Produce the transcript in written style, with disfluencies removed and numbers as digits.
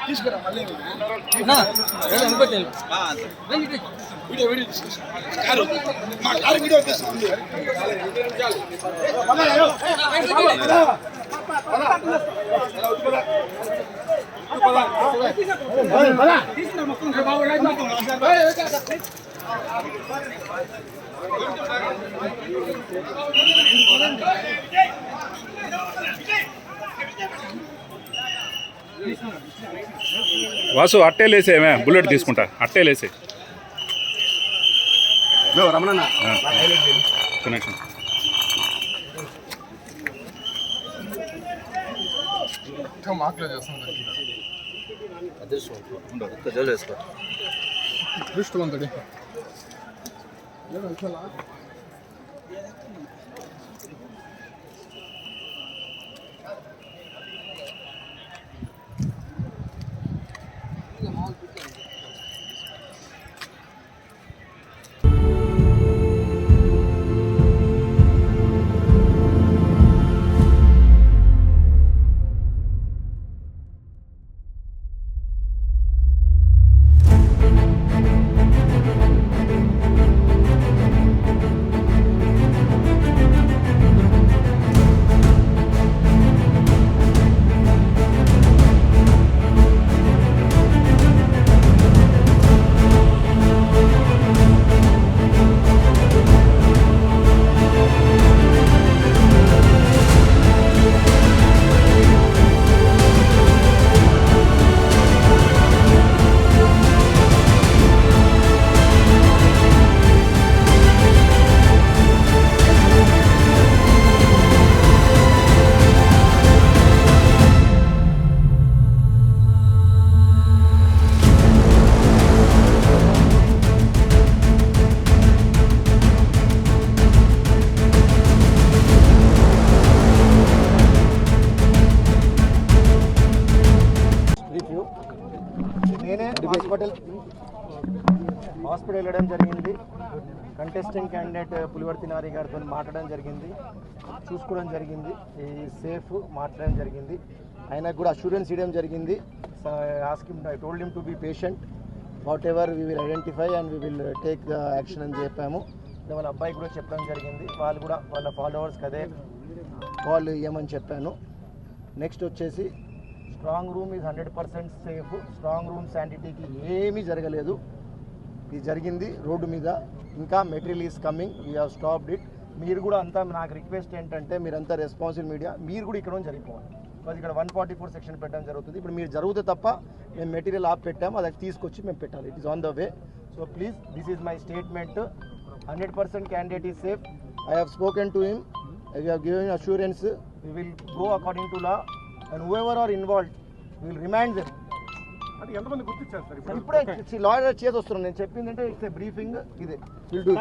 తీసుకురా మళ్ళీ video video car మా కారు వీడియో తీస్తుంది వాసు అట్టేలేసేమే బుల్లెట్ తీసుకుంటా అట్టేలేసే రమణ కనెక్షన్ మాటలు చేస్తాను దృష్టవంతుడి నేనే హాస్పిటల్ వెళ్ళడం జరిగింది. కంటెస్టింగ్ క్యాండిడేట్ పులివర్తి నారి గారితో మాట్లాడడం జరిగింది, చూసుకోవడం జరిగింది, ఈ సేఫ్ మాట్లాడడం జరిగింది. ఆయనకు కూడా అష్యూరెన్స్ ఇవ్వడం జరిగింది. I told him to be patient, whatever we will identify and we will take the action అని చెప్పాము. వాళ్ళ అబ్బాయికి కూడా చెప్పడం జరిగింది, వాళ్ళు కూడా వాళ్ళ ఫాలోవర్స్కి అదే కాల్ ఇవ్వమని చెప్పాను. నెక్స్ట్ వచ్చేసి strong room is 100% safe. Strong room శానిటీకి ఏమీ జరగలేదు. ఇది జరిగింది రోడ్డు మీద. ఇంకా material is coming, we have stopped it. మీరు కూడా అంతా నాకు రిక్వెస్ట్ ఏంటంటే మీరంతా రెస్పాన్సిబుల్ మీడియా, మీరు కూడా ఇక్కడ జరిగిపోవాలి. బికాజ్ ఇక్కడ 144 సెక్షన్ పెట్టడం జరుగుతుంది. ఇప్పుడు మీరు జరిగితే తప్ప మేము మెటీరియల్ ఆప్ పెట్టాము, అది తీసుకొచ్చి మేము పెట్టాలి. It is on the way. So please, this is my statement. 100% candidate is safe. I have spoken to him, I have given assurance. We will go according to law and whoever are involved we will remind them. అంటే ఎంతమంది గుర్తించారు sir? ఇప్పుడే lawyer చేసి వస్తున్నాను. నేను చెప్పింది అంటే it's briefing. ఇదే విల్ డు.